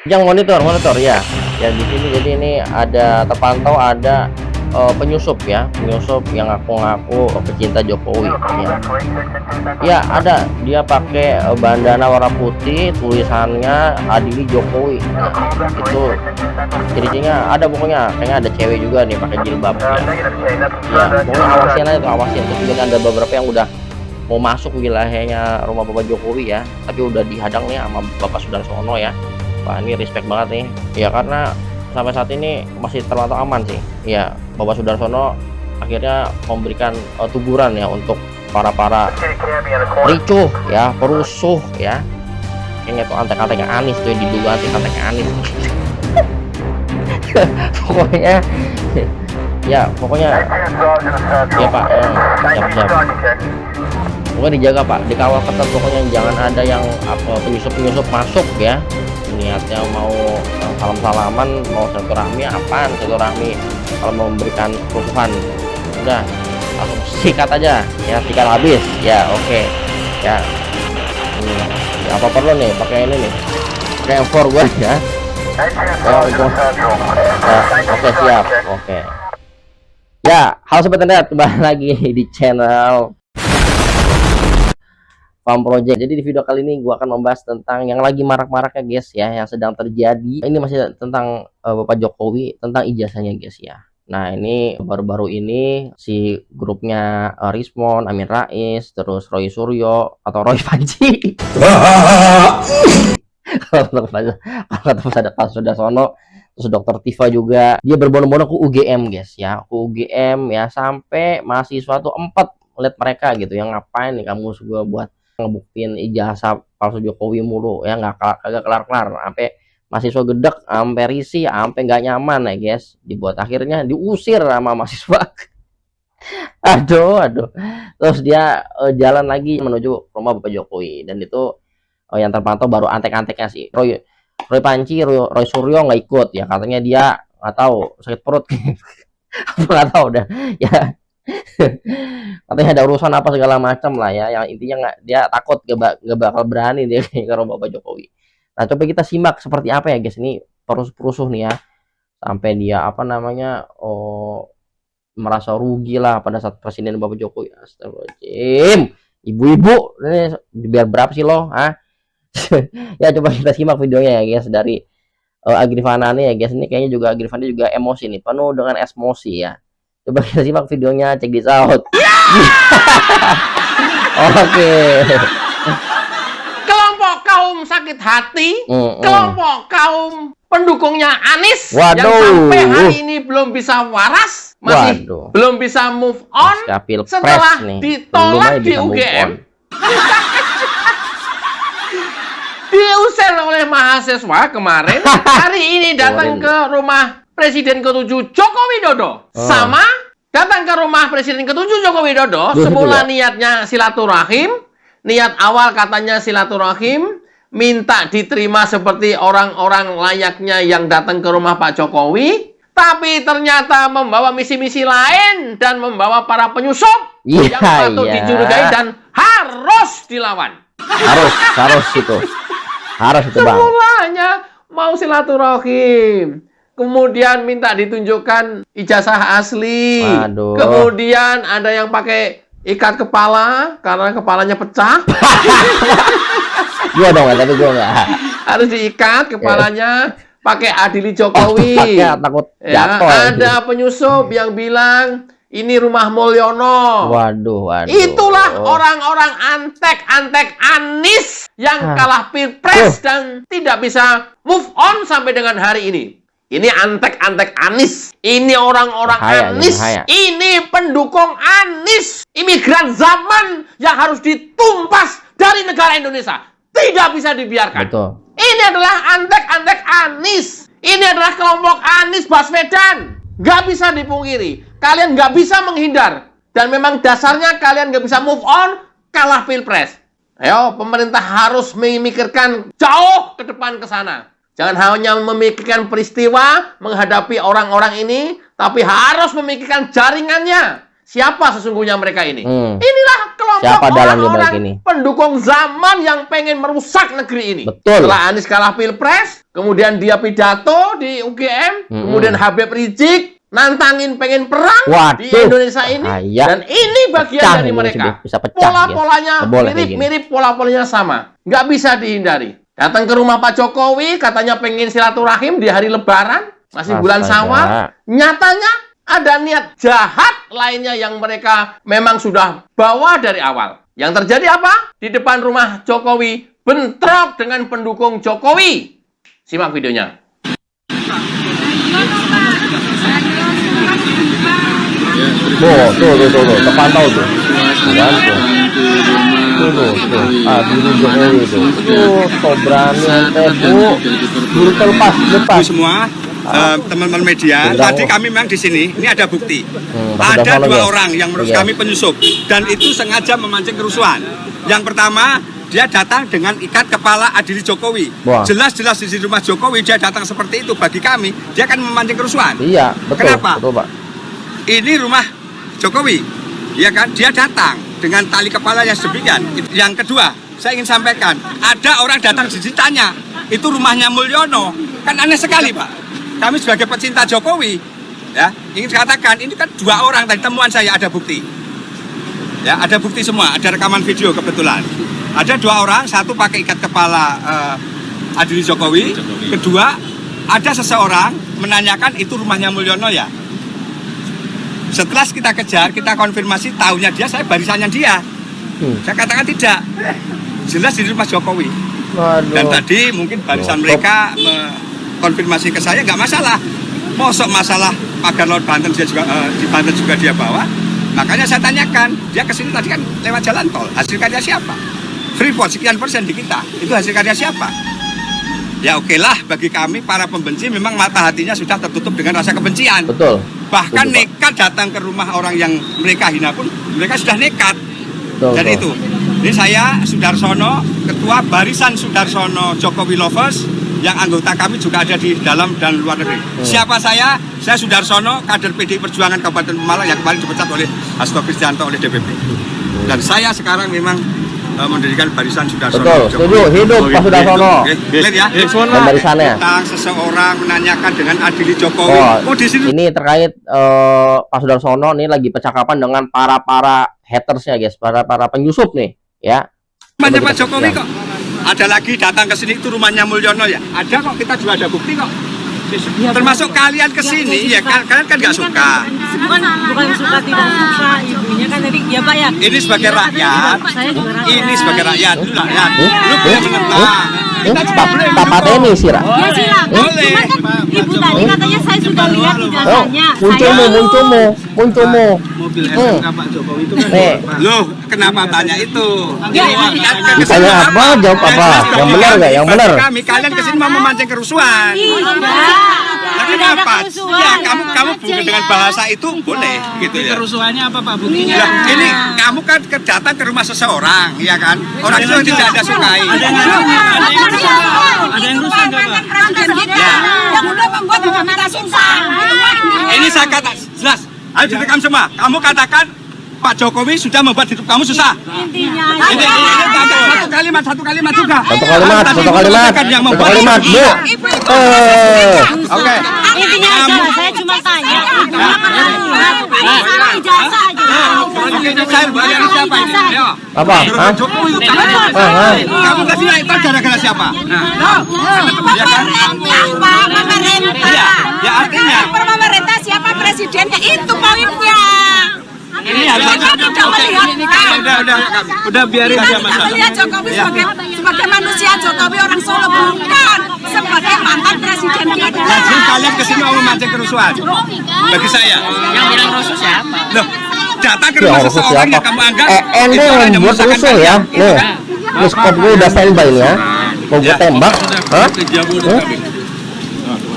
Yang monitor ya. Ya di sini jadi ini ada terpantau ada penyusup ya, penyusup yang ngaku-ngaku pecinta Jokowi ya. Ya ada dia pakai bandana warna putih tulisannya Adili Jokowi. Nah, itu ciri-cirinya ada pokoknya kayaknya ada cewek juga nih pakai jilbab ya. Ya pokoknya awasin aja tuh awasin. Terus juga ada beberapa yang udah mau masuk wilayahnya rumah Bapak Jokowi ya, tapi udah dihadang nih sama Bapak Sudarsono ya. Wah ini respect banget nih ya, karena sampai saat ini masih terpantau aman sih ya. Bapak Sudarsono akhirnya memberikan teguran ya untuk para ricuh ya, perusuh ya, kayaknya tuh antek-anteknya Anies tuh yang diduga antek-anteknya Anies. Pokoknya ya pokoknya ya Pak siap-siap pokoknya dijaga Pak, dikawal ketat pokoknya, jangan ada yang penyusup masuk ya, niatnya mau salam-salaman, mau silaturahmi. Apaan silaturahmi kalau mau memberikan kerusuhan? Udah langsung sikat aja ya, sikat habis ya. Oke ya, ya apa perlu nih pakai ini nih, pakai M4 gua ya. Oke siap. Oke ya, halo sobat internet, kembali lagi di channel Farm Project. Jadi di video kali ini gua akan membahas tentang yang lagi marak-maraknya guys ya, yang sedang terjadi. Ini masih tentang Bapak Jokowi, tentang ijazahnya guys ya. Nah ini baru-baru ini si grupnya Rismon, Amin Rais, terus Roy Suryo atau Roy Panji. Kalau kata Pak Sudarsono, terus Dokter Tifa juga, dia berbondong-bondong ke UGM guys ya, ke UGM ya, sampai mahasiswa tuh empat lihat mereka gitu yang ngapain nih kamu juga buat ngebuktiin ijazah palsu Jokowi mulu ya, kagak kelar-kelar, sampai mahasiswa gedek, sampai risih, sampai nggak nyaman ya guys, dibuat akhirnya diusir sama mahasiswa. aduh terus dia jalan lagi menuju rumah Bapak Jokowi, dan itu yang terpantau baru antek-anteknya sih Roy Panji, Roy Suryo nggak ikut ya, katanya dia nggak tahu sakit perut. Nggak tahu udah ya. Katanya ada urusan apa segala macam lah ya, yang intinya nggak, dia takut nggak bakal berani dia ke rumah Bapak Jokowi. Nah coba kita simak seperti apa ya guys, ini perusuh nih ya, sampai dia apa namanya merasa rugi lah pada saat Presiden Bapak Jokowi. Astagfirullahaladzim, ibu-ibu ini biar berapa sih lo ya coba kita simak videonya ya guys, dari Agrifana nih ya guys. Ini kayaknya juga Agrifana juga emosi nih, penuh dengan emosi ya. Coba kita simak videonya, check this out. Oke. Kelompok kaum sakit hati, kelompok kaum pendukungnya Anies yang sampai hari ini belum bisa waras, masih belum bisa move on setelah ditolak di UGM. Diusir oleh mahasiswa kemarin, hari ini datang ke rumah Presiden ke-7 Joko Widodo. Sama datang ke rumah Presiden ke-7 Joko Widodo, semula niatnya silaturahim, niat awal katanya silaturahim, minta diterima seperti orang-orang layaknya yang datang ke rumah Pak Jokowi, tapi ternyata membawa misi-misi lain dan membawa para penyusup yang patut dicurigai dan harus dilawan. Harus itu Bang. Semulanya mau silaturahim, kemudian minta ditunjukkan ijazah asli. Aduh. Kemudian ada yang pakai ikat kepala karena kepalanya pecah. Gua dong, tapi gua enggak. Harus diikat kepalanya pakai Adili Jokowi. Takut jatuh. Ada penyusup yang bilang ini rumah Mulyono. Waduh. Itulah orang-orang antek-antek Anies yang kalah pilpres dan tidak bisa move on sampai dengan hari ini. Ini antek-antek Anies. Ini orang-orang Anies. Ini pendukung Anies. Imigran zaman yang harus ditumpas dari negara Indonesia. Tidak bisa dibiarkan. Betul. Ini adalah antek-antek Anies. Ini adalah kelompok Anies Baswedan. Gak bisa dipungkiri. Kalian gak bisa menghindar. Dan memang dasarnya kalian gak bisa move on, kalah pilpres. Ayo, pemerintah harus memikirkan jauh ke depan ke sana. Jangan hanya memikirkan peristiwa menghadapi orang-orang ini, tapi harus memikirkan jaringannya. siapa sesungguhnya mereka ini. Hmm. Inilah kelompok Siapa dalam di balik orang-orang ini? pendukung zaman yang pengen merusak negeri ini. Betul. Setelah Anies kalah Pilpres, kemudian dia pidato di UGM, kemudian Habib Rizik nantangin pengen perang di Waduh, Indonesia ini. bahaya. Dan ini bagian Pecah dari ini mereka. bisa pecah dia. Pola-polanya Nggak boleh kayak gini. mirip-mirip, pola-polanya sama. Nggak bisa dihindari. Datang ke rumah Pak Jokowi, katanya pengen silaturahim di hari Lebaran, masih bulan Astaga. Syawal. Nyatanya ada niat jahat lainnya yang mereka memang sudah bawa dari awal. Yang terjadi apa? Di depan rumah Jokowi, bentrok dengan pendukung Jokowi. Simak videonya. Tuh, terpantau tuh. Kan tuh. Tuh. Ah, biru Jokowi tuh. So berani ente, Bu. Biru lepas. Bu semua, teman-teman media, tadi kami memang di sini, ini ada bukti. Ada dua orang yang menurut kami penyusup, dan itu sengaja memancing kerusuhan. Yang pertama, dia datang dengan ikat kepala Adili Jokowi. Jelas-jelas di rumah Jokowi dia datang seperti itu. Bagi kami, dia akan memancing kerusuhan. Iya, betul. Kenapa? Betul, Pak. Ini rumah Jokowi, ya kan? Dia datang dengan tali kepala yang sedemikian. Yang kedua, saya ingin sampaikan, ada orang datang di sini tanya, itu rumahnya Mulyono. Kan aneh sekali, Pak. Kami sebagai pecinta Jokowi, ya, ingin katakan ini kan dua orang tadi temuan saya, ada bukti. Ya, ada bukti semua, ada rekaman video kebetulan. Ada dua orang, satu pakai ikat kepala Adili Jokowi, kedua ada seseorang menanyakan itu rumahnya Mulyono ya. Setelah kita kejar, kita konfirmasi tahunya dia, saya barisannya dia. Saya katakan tidak, jelas di rumah Jokowi. Waduh. Dan tadi mungkin barisan mereka konfirmasi ke saya, nggak masalah. Mosok masalah pagar laut Banten dia juga di Banten juga dia bawa. Makanya saya tanyakan, dia kesini tadi kan lewat jalan tol. Hasil karya siapa? Freeport sekian persen di kita, itu hasil karya siapa? Ya oke lah, bagi kami para pembenci memang mata hatinya sudah tertutup dengan rasa kebencian. Betul. Bahkan Betul, nekat datang ke rumah orang yang mereka hina pun mereka sudah nekat. Betul, Dan itu, ini saya Sudarsono, Ketua Barisan Sudarsono Jokowi Lovers, yang anggota kami juga ada di dalam dan luar negeri. Siapa saya? Saya Sudarsono, kader PDI Perjuangan Kabupaten Pemalang yang kemarin dipecat oleh Hasto Kristianto oleh DPP. Dan saya sekarang memang mendirikan Barisan Sudarsono. Betul, setuju. Hidup Pak Sudarsono. Clear ya? Dan barisannya. Tentang seseorang menanyakan dengan Adili Jokowi. Oh, di sini ini terkait Pak Sudarsono ini lagi percakapan dengan para hatersnya, guys, para penyusup nih, ya. rumahnya Pak Jokowi kok. Ada lagi datang ke sini itu rumahnya Mulyono ya. Ada kok, kita juga ada bukti kok. Termasuk kalian ke sini ya, kalian kan nggak suka. Bukan suka tidak suka, ibunya kan tadi ya Pak ya. Ini sebagai rakyat. Saya juga rakyat. Ini sebagai rakyat, lu rakyat. Lu boleh menentang. Papa ini sih, Ra. Ya silakan. Boleh. Cuman kan ibu tadi katanya saya sudah lihat ijazahnya. Munculmu. Mobil SMK Pak Jokowi itu kan Nih, Loh, kenapa tanya itu? ditanya apa, jawab apa? Yang benar nggak? Yang benar. Kami kalian kesini mau memancing kerusuhan. Nah, kenapa? Ya, kamu bukan dengan bahasa itu boleh gitu ya. kerusuhannya apa Pak buktinya? Lah, ini kamu kan datang ke rumah seseorang, ya kan? Orang itu tidak ada sukai. Ada yang rusak nggak Pak? Ya. Yang udah membuat Muhammad susah. Ini saya kata jelas. Ayo direkam semua. Kamu katakan Pak Jokowi sudah membuat hidup kamu susah. Intinya Ini satu kalimat juga. Satu kalimat, Tadi Bu. Oke. intinya aja saya cuma tanya. Ibunya pernah lihat ijazah aja. Saya bayar siapa ini? Ayo. Apa? Hah? Jokowi itu Hah? kamu kasih naik itu gara-gara siapa? Ya kan? Ya artinya Pemerintah siapa presidennya itu poinnya. ini harus Udah biarin aja Mas. Melihat Jokowi sebagai manusia, Jokowi orang Solo bukan sebagai mantan presiden kita. Jadi kalian kesini mau memancing kerusuhan? Bagi saya. Yang bilang rusuh siapa? Loh, datang ke Ya, rumah rusuh seseorang siapa? yang kamu anggap Ente itu orang yang yang buat merusakan rusuh ya. kalian. Itu Nih, kan? terus kok gue udah standby nih ya. Mau gue tembak? Hah? Ke Jabodetabek.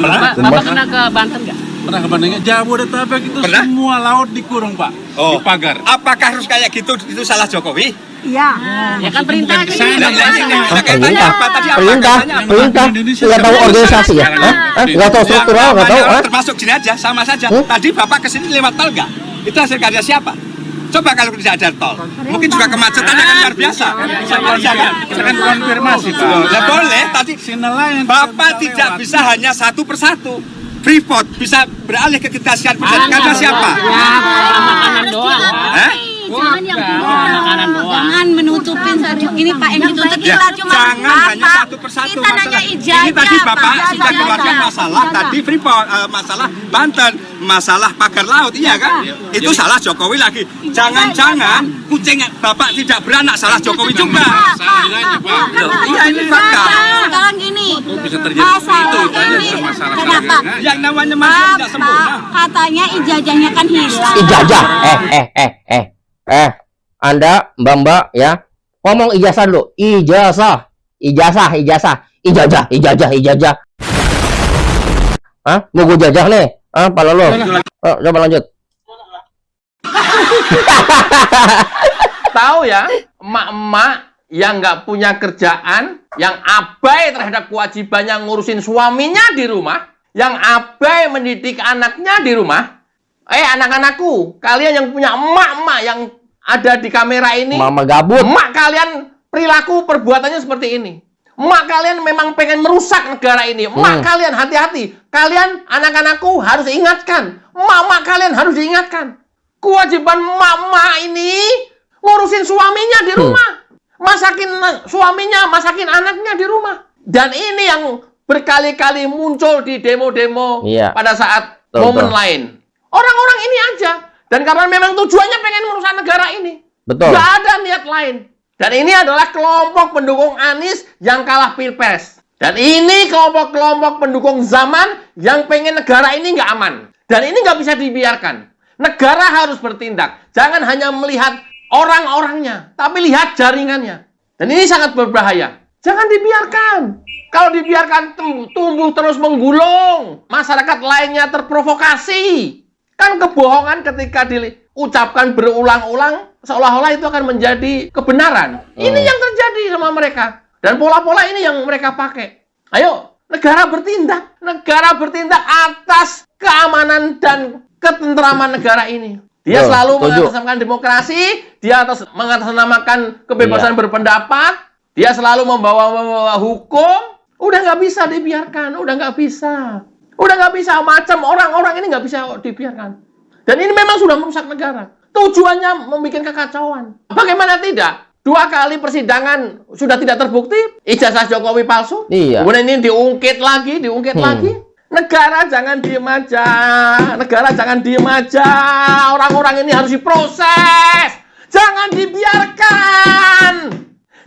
Bapak pernah ke Banten nggak? Pernah ke Bandungnya Jabodetabek itu Pernah? semua laut dikurung Pak. Oh. Di pagar. Apakah harus kayak gitu? Itu salah Jokowi? Iya. Ya kan perintah Bukan kesana, Lah, Pak. kaitannya apa tadi? Apa Perintah, kaitannya apa? perintah. Nggak tahu organisasi ya? Hah? Nggak tahu struktural, nggak tahu? Hah? Termasuk gini aja, sama saja. Tadi Bapak kesini lewat tol nggak? Itu hasil karya siapa? Coba kalau tidak ada tol, mungkin juga kemacetan akan luar biasa. Saya konfirmasi Pak. Ya boleh, tadi Nelayan Bapak tidak bisa hanya satu persatu. Freeport bisa beralih ke kita karena siapa? Makanan doang. Hah? Jangan yang Makanan doang. jangan menutupin satu ini Pak yang ditutup Ya, kita cuma jangan hanya satu persatu kita nanya masalah. ijazah, Ini tadi Bapak Pak. sudah keluarkan masalah tadi Freeport, masalah Banten, masalah pagar laut, iya kan? Itu salah Jokowi lagi. Jangan-jangan kucing Bapak tidak beranak, salah Jokowi juga. Iya, ini fakta. Sekarang gini, bisa terjadi masalah itu, banyak ini masalah kenapa? Yang namanya manusia tidak sempurna. Bapak katanya ijazahnya kan hilang. Ijazah. Anda, Mbak ya. Ngomong ijazah dulu. Ijazah. Ijazah. Hah? Mau gue jajah nih. Ah, pala lo. Coba lanjut. Tahu ya, emak-emak yang nggak punya kerjaan, yang abai terhadap kewajibannya ngurusin suaminya di rumah, yang abai mendidik anaknya di rumah. Anak-anakku, kalian yang punya emak-emak yang ada di kamera ini, Mama gabut. emak kalian perilaku perbuatannya seperti ini. Emak kalian memang pengen merusak negara ini. Emak kalian hati-hati. Kalian anak-anakku harus ingatkan. Emak-emak kalian harus diingatkan. Kewajiban emak-emak ini ngurusin suaminya di rumah. Masakin suaminya, masakin anaknya di rumah. Dan ini yang berkali-kali muncul di demo-demo Iya. pada saat Betul, momen betul. lain. Orang-orang ini aja. Dan karena memang tujuannya pengen merusak negara ini. Betul. Nggak ada niat lain. Dan ini adalah kelompok pendukung Anies yang kalah pilpres. Dan ini kelompok-kelompok pendukung zaman yang pengen negara ini nggak aman. Dan ini nggak bisa dibiarkan. Negara harus bertindak. Jangan hanya melihat orang-orangnya, tapi lihat jaringannya. Dan ini sangat berbahaya. Jangan dibiarkan. Kalau dibiarkan tumbuh terus menggulung, masyarakat lainnya terprovokasi. Kan kebohongan ketika diucapkan berulang-ulang, seolah-olah itu akan menjadi kebenaran. Ini yang terjadi sama mereka. Dan pola-pola ini yang mereka pakai. Ayo, negara bertindak. Negara bertindak atas keamanan dan ketentraman negara ini. Dia Betul, selalu setuju. mengatasnamakan demokrasi, dia mengatasnamakan kebebasan berpendapat, dia selalu membawa hukum. Udah nggak bisa dibiarkan, udah nggak bisa. Udah nggak bisa, macam orang-orang ini nggak bisa dibiarkan. Dan ini memang sudah merusak negara. Tujuannya membuat kekacauan. Bagaimana tidak? 2 kali persidangan sudah tidak terbukti, ijazah Jokowi palsu. Iya. Kemudian ini diungkit lagi. Negara jangan diem aja. Negara jangan diem aja. Orang-orang ini harus diproses. Jangan dibiarkan.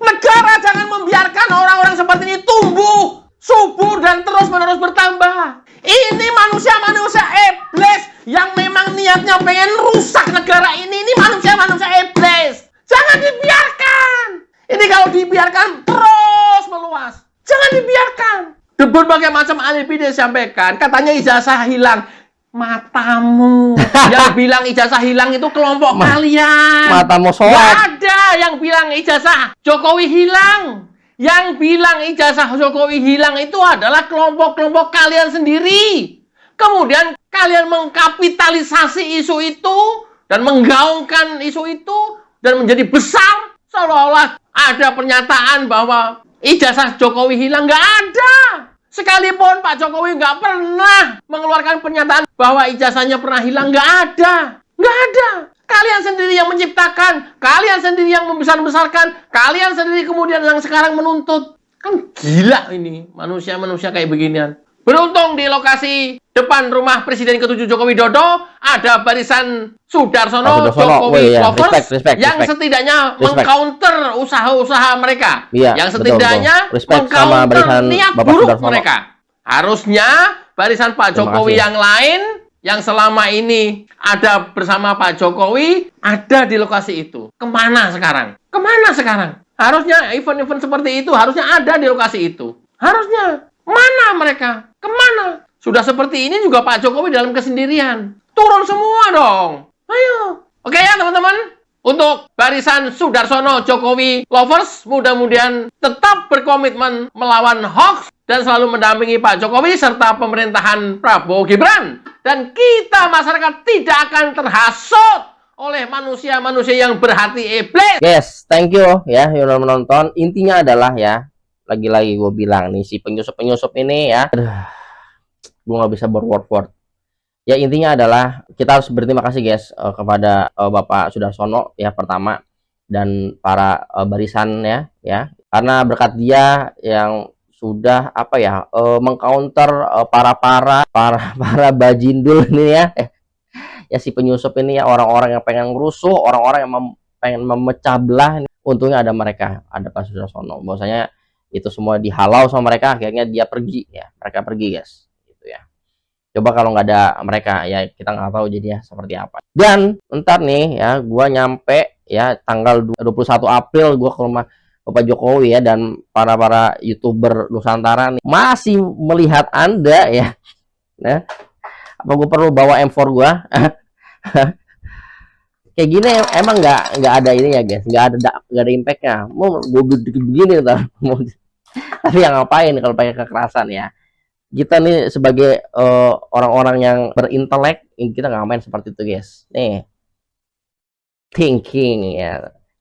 Negara jangan membiarkan orang-orang seperti ini tumbuh, subur, dan terus-menerus bertambah. Ini manusia-manusia iblis yang memang niatnya pengen rusak negara ini. Ini manusia-manusia iblis. Jangan dibiarkan. Ini kalau dibiarkan terus meluas. Jangan dibiarkan. Berbagai macam alibi disampaikan. Katanya ijazah hilang. Matamu. Yang bilang ijazah hilang itu kelompok kalian. Matamu Nggak soak. ada yang bilang ijazah Jokowi hilang. Yang bilang ijazah Jokowi hilang itu adalah kelompok-kelompok kalian sendiri. Kemudian kalian mengkapitalisasi isu itu dan menggaungkan isu itu dan menjadi besar seolah-olah ada pernyataan bahwa ijazah Jokowi hilang. Nggak ada. Sekalipun Pak Jokowi nggak pernah mengeluarkan pernyataan bahwa ijazahnya pernah hilang. Nggak ada. Nggak ada. Kalian sendiri yang menciptakan. Kalian sendiri yang membesar-besarkan. Kalian sendiri kemudian yang sekarang menuntut. Kan gila ini manusia-manusia kayak beginian. Beruntung di lokasi depan rumah Presiden ke-7 Joko Widodo ada barisan Sudarsono, Jokowi lovers yang setidaknya mengcounter usaha-usaha mereka. Iya, Yang setidaknya betul. Respect sama mengcounter barisan niat Bapak buruk Sudarsono. mereka. Harusnya barisan Pak Terima Jokowi kasih. yang lain yang selama ini ada bersama Pak Jokowi ada di lokasi itu. Kemana sekarang? Kemana sekarang? Harusnya event-event seperti itu harusnya ada di lokasi itu. Harusnya. Mana mereka? Kemana? Sudah seperti ini juga Pak Jokowi dalam kesendirian. Turun semua dong. Ayo. Oke ya teman-teman. Untuk barisan Sudarsono Jokowi lovers, mudah-mudahan tetap berkomitmen melawan hoax dan selalu mendampingi Pak Jokowi serta pemerintahan Prabowo Gibran dan kita masyarakat tidak akan terhasut oleh manusia-manusia yang berhati iblis. Guys, thank you ya yang udah menonton. Intinya adalah ya, lagi-lagi gue bilang nih, si penyusup-penyusup ini ya, gue nggak bisa berword-word. Ya intinya adalah kita harus berterima kasih guys kepada Bapak Sudarsono ya pertama, dan para barisan ya, karena berkat dia yang sudah apa ya mengcounter para bajindul ini ya si penyusup ini ya, orang-orang yang pengen ngerusuh, orang-orang yang pengen memecah belah. Untungnya ada mereka, ada Pak Sudarsono, bahwasanya itu semua dihalau sama mereka, akhirnya dia pergi ya, mereka pergi guys gitu ya. Coba kalau nggak ada mereka ya, kita nggak tahu jadinya seperti apa. Dan ntar nih ya, gua nyampe ya tanggal 21 April gua ke rumah Bapak Jokowi ya, dan para YouTuber Nusantara nih masih melihat Anda ya. Nah, apa gue perlu bawa M4 gua? Kayak gini emang nggak ada ini ya guys, nggak ada impactnya. Mau gue begini ntar, tapi yang ngapain kalau pakai kekerasan ya? Kita nih sebagai orang-orang yang berintelek, kita nggak main seperti itu guys. Nih, thinking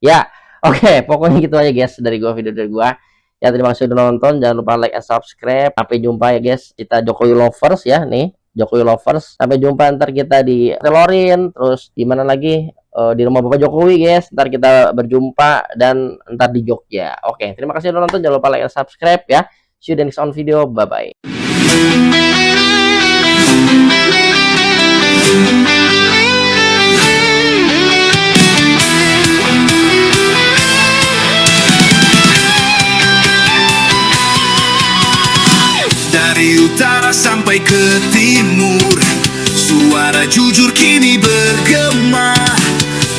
ya. Oke, pokoknya gitu aja guys dari video dari gua. Ya terima kasih udah nonton, jangan lupa like and subscribe. Sampai jumpa ya guys. Kita Jokowi lovers ya nih, Jokowi lovers. Sampai jumpa, ntar kita di Telorin, terus di mana lagi di rumah Bapak Jokowi guys. Ntar kita berjumpa dan ntar di Jogja. Oke, terima kasih udah nonton, jangan lupa like and subscribe ya. See you in the next video, bye bye. Dari utara sampai ke timur, suara jujur kini bergema.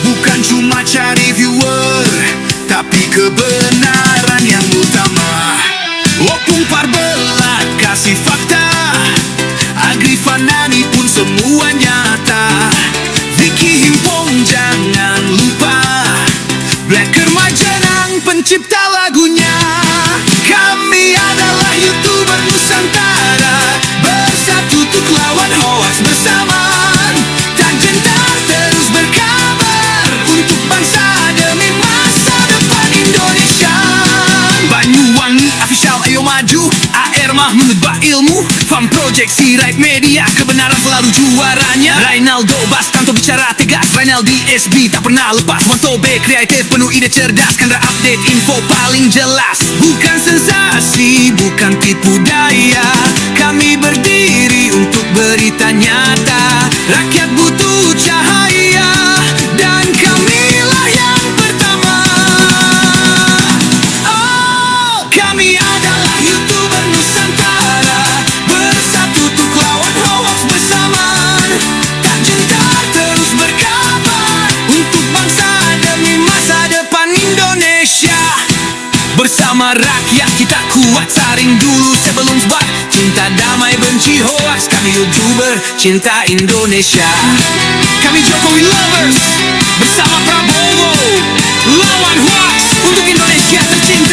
Bukan cuma cari viewer, tapi kebenaran yang utama. Opung Parbelat kasih fakta, Agri Fanani pun semua nyata. Vicky Himpong jangan lupa, Blacker Majenang pencipta lagunya. Kami adalah YouTuber Nusantara, bersatu untuk lawan hoax bersamaan, dan gentar terus berkabar untuk bangsa demi masa depan Indonesia. Banyuwangi official, ayo maju. AR Mahmud ilmu, Farm Project, Sirait Media, kebenaran selalu juaranya. Rinaldo Bastanto bicara tegas, Rinaldi SB tak pernah lepas. Wanto B kreatif, penuh ide cerdas, Kendra update info paling jelas. Bukan sensasi, bukan tipu daya, kami berdiri untuk berita nyata. Rakyat butuh cahaya, dan kamilah yang pertama. Oh, kami adalah YouTuber Nusantara, bersatu untuk lawan hoax bersamaan, tak gentar terus berkabar untuk bangsa demi masa depan Indonesia. Bersama rakyat kita kuat, saring dulu sebelum sebar. Cinta damai benci hoax, kami YouTuber cinta Indonesia. Kami Jokowi lovers, bersama Prabowo, lawan hoax untuk Indonesia tercinta.